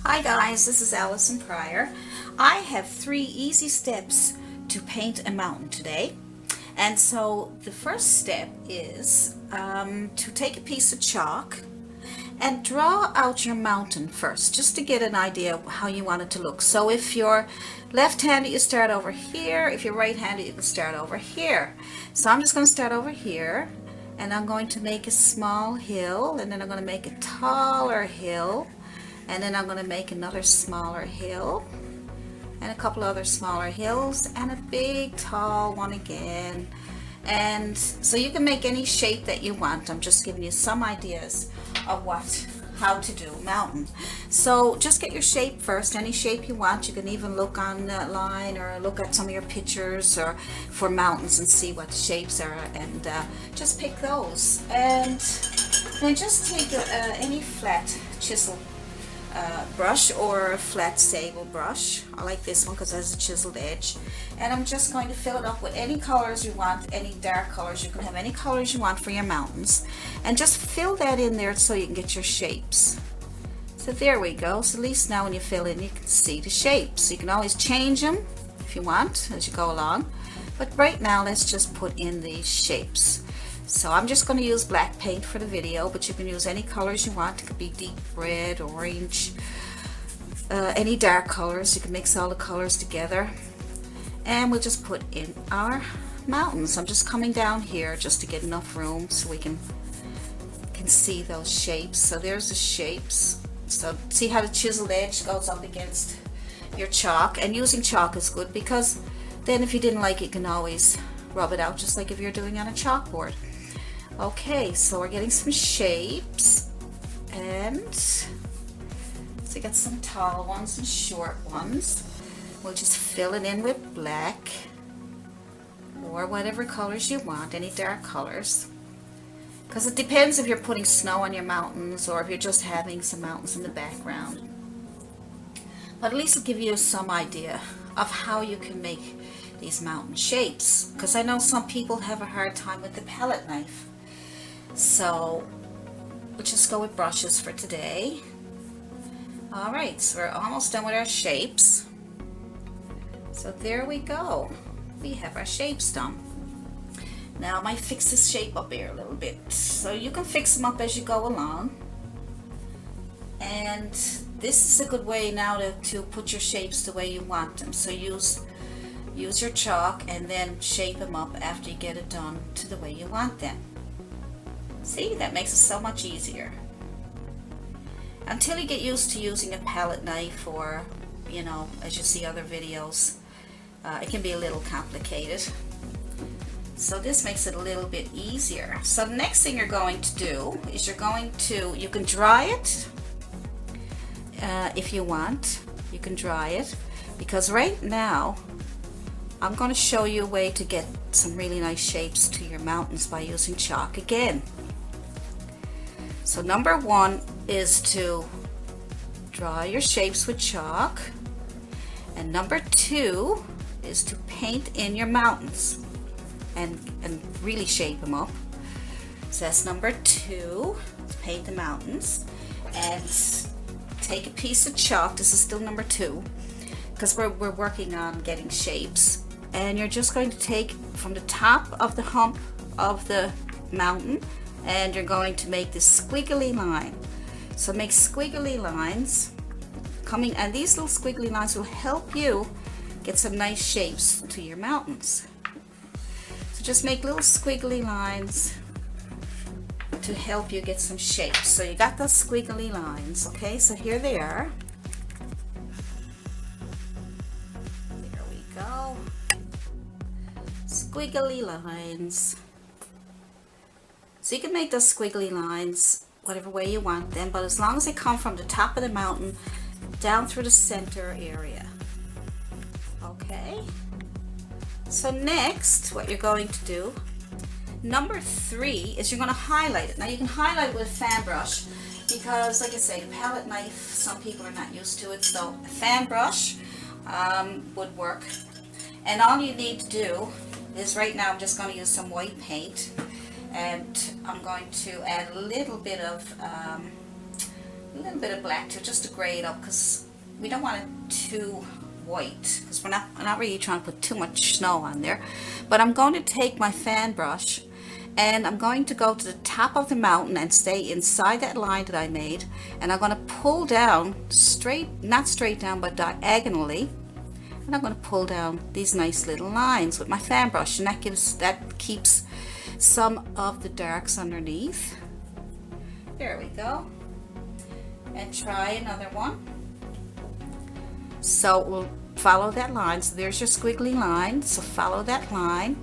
Hi guys, this is Allison Pryor. I have 3 easy steps to paint a mountain today. And so the first step is to take a piece of chalk and draw out your mountain first, just to get an idea of how you want it to look. So if you're left-handed, you start over here. If you're right-handed, you can start over here. So I'm just going to start over here, and I'm going to make a small hill, and then I'm going to make a taller hill, and then I'm going to make another smaller hill and a couple other smaller hills and a big tall one again. And so you can make any shape that you want. I'm just giving you some ideas of how to do a mountain. So just get your shape first, any shape you want. You can even look online or look at some of your pictures or for mountains and see what the shapes are, and just pick those. And then just take any flat chisel brush or a flat sable brush. I like this one because it has a chiseled edge, and I'm just going to fill it up with any colors you want, any dark colors. You can have any colors you want for your mountains, and just fill that in there so you can get your shapes. So there we go. So at least now when you fill in, you can see the shapes. You can always change them if you want as you go along, but right now let's just put in these shapes. So I'm just going to use black paint for the video, but you can use any colors you want. It could be deep red, orange, any dark colors. You can mix all the colors together, and we'll just put in our mountains. I'm just coming down here just to get enough room so we can see those shapes. So there's the shapes. So see how the chiseled edge goes up against your chalk, and using chalk is good because then if you didn't like it, you can always rub it out just like if you're doing on a chalkboard. Okay, so we're getting some shapes, and so we got some tall ones and short ones. We'll just fill it in with black or whatever colors you want, any dark colors, because it depends if you're putting snow on your mountains or if you're just having some mountains in the background. But at least it'll give you some idea of how you can make these mountain shapes, because I know some people have a hard time with the palette knife. So we'll just go with brushes for today. Alright, so we're almost done with our shapes. So there we go. We have our shapes done. Now I might fix this shape up here a little bit. So you can fix them up as you go along. And this is a good way now to put your shapes the way you want them. So use your chalk and then shape them up after you get it done to the way you want them. See, that makes it so much easier. Until you get used to using a palette knife, or, you know, as you see other videos, it can be a little complicated. So this makes it a little bit easier. So the next thing you're going to do is you can dry it if you want. You can dry it, because right now I'm going to show you a way to get some really nice shapes to your mountains by using chalk again. So number one is to draw your shapes with chalk, and number two is to paint in your mountains and really shape them up. So that's number two, paint the mountains, and take a piece of chalk. This is still number two, because we're working on getting shapes, and you're just going to take from the top of the hump of the mountain, and you're going to make this squiggly line. So make squiggly lines coming, and these little squiggly lines will help you get some nice shapes to your mountains. So just make little squiggly lines to help you get some shapes. So you got those squiggly lines, okay? So here they are. There we go. Squiggly lines. So you can make those squiggly lines whatever way you want them, but as long as they come from the top of the mountain down through the center area. Okay? So next, what you're going to do, number three, is you're going to highlight it. Now you can highlight it with a fan brush, because like I say, the palette knife, some people are not used to it, so a fan brush would work. And all you need to do is, right now I'm just going to use some white paint, and I'm going to add a little bit of a little bit of black too, just to gray it up, because we don't want it too white, because we're not really trying to put too much snow on there. But I'm going to take my fan brush and I'm going to go to the top of the mountain and stay inside that line that I made, and I'm going to pull down straight, not straight down, but diagonally, and I'm going to pull down these nice little lines with my fan brush, and that keeps some of the darks underneath. There we go. And try another one. So we'll follow that line. So there's your squiggly line, so follow that line,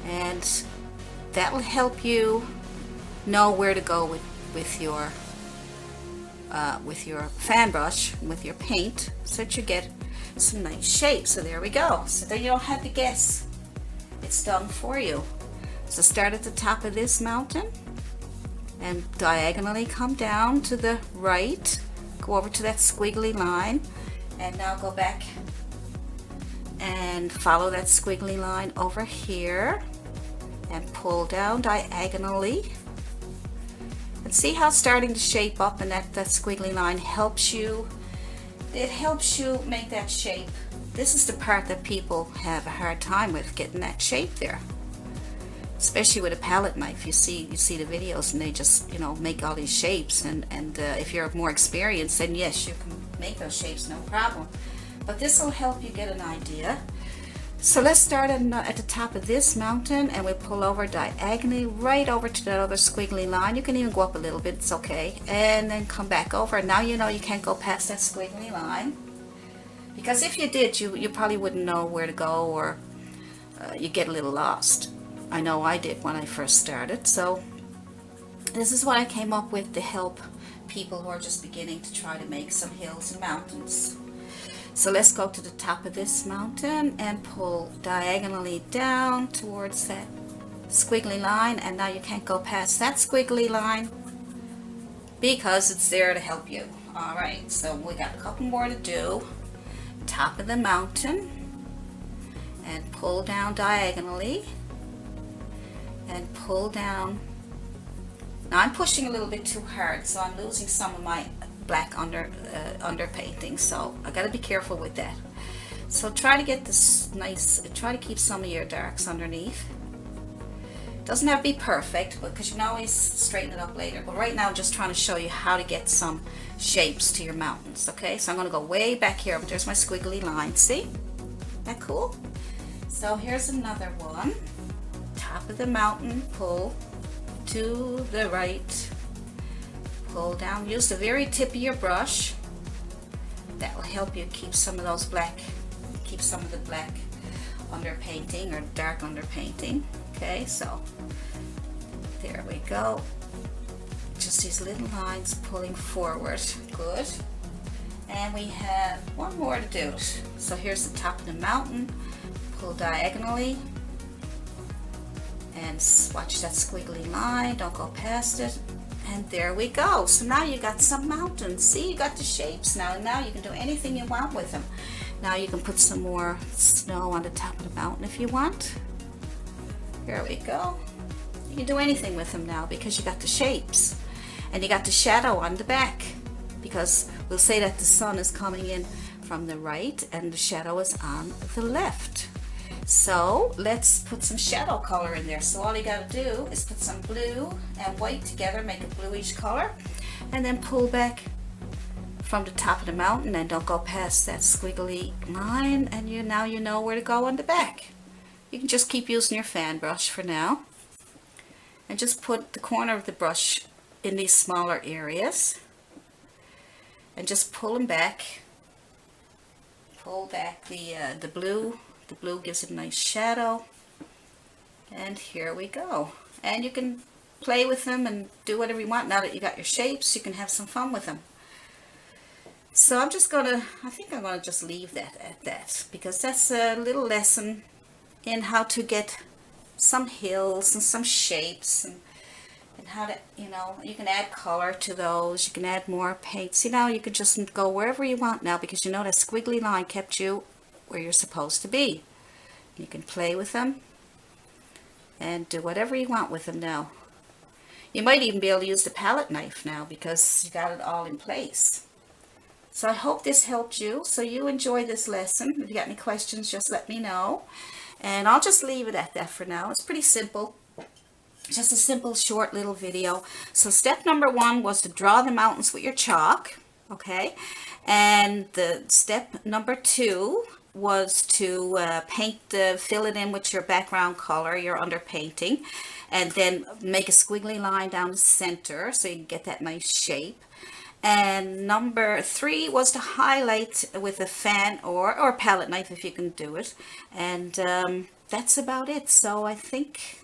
and that will help you know where to go with your fan brush, with your paint, so that you get some nice shapes. So there we go. So then you don't have to guess. It's done for you. So start at the top of this mountain and diagonally come down to the right. Go over to that squiggly line, and now go back and follow that squiggly line over here and pull down diagonally, and see how it's starting to shape up, and that squiggly line helps you. It helps you make that shape. This is the part that people have a hard time with, getting that shape there, especially with a palette knife. You see the videos and they just, you know, make all these shapes, and if you're more experienced, then yes, you can make those shapes, no problem. But this will help you get an idea. So let's start at the top of this mountain, and we pull over diagonally right over to that other squiggly line. You can even go up a little bit, it's okay, and then come back over. Now you know you can't go past that squiggly line, because if you did, you probably wouldn't know where to go, or you get a little lost. I know I did when I first started. So this is what I came up with to help people who are just beginning to try to make some hills and mountains. So let's go to the top of this mountain and pull diagonally down towards that squiggly line, and now you can't go past that squiggly line because it's there to help you. Alright, so we got a couple more to do. Top of the mountain, and pull down diagonally, and pull down. Now I'm pushing a little bit too hard, so I'm losing some of my black underpainting, so I got to be careful with that. So try to get this nice, try to keep some of your darks underneath. Doesn't have to be perfect, because you can always straighten it up later, but right now I'm just trying to show you how to get some shapes to your mountains. Okay, so I'm going to go way back here, but there's my squiggly line. See? Isn't that cool? So here's another one. Top of the mountain, pull to the right, pull down, use the very tip of your brush. That will help you keep some of those black, keep some of the black underpainting or dark underpainting. Okay, so there we go. Just these little lines pulling forward. Good. And we have one more to do. So here's the top of the mountain. Pull diagonally. And watch that squiggly line. Don't go past it. And there we go. So now you got some mountains. See, you got the shapes now. And now you can do anything you want with them. Now you can put some more snow on the top of the mountain if you want. Here we go. You can do anything with them now because you got the shapes. And you got the shadow on the back, because we'll say that the sun is coming in from the right and the shadow is on the left. So let's put some shadow color in there. So all you got to do is put some blue and white together, make a bluish color, and then pull back from the top of the mountain, and don't go past that squiggly line, and now you know where to go on the back. You can just keep using your fan brush for now, and just put the corner of the brush in these smaller areas, and just pull them back. Pull back the blue. The blue gives it a nice shadow, and here we go. And you can play with them and do whatever you want. Now that you got your shapes, you can have some fun with them. So I'm just gonna, I think I'm gonna just leave that at that, because that's a little lesson in how to get some hills and some shapes, and how to, you know, you can add color to those, you can add more paint. See, now you can just go wherever you want now, because you know that squiggly line kept you where you're supposed to be. You can play with them and do whatever you want with them now. You might even be able to use the palette knife now because you got it all in place. So I hope this helped you. So you enjoy this lesson. If you got any questions, just let me know. And I'll just leave it at that for now. It's pretty simple. Just a simple, short little video. So step number 1 was to draw the mountains with your chalk. Okay. And the step number 2 was to fill it in with your background color, your underpainting, and then make a squiggly line down the center so you can get that nice shape. And number 3 was to highlight with a fan or palette knife if you can do it. And that's about it. So I think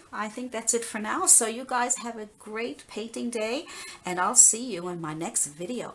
that's it for now. So you guys have a great painting day, and I'll see you in my next video.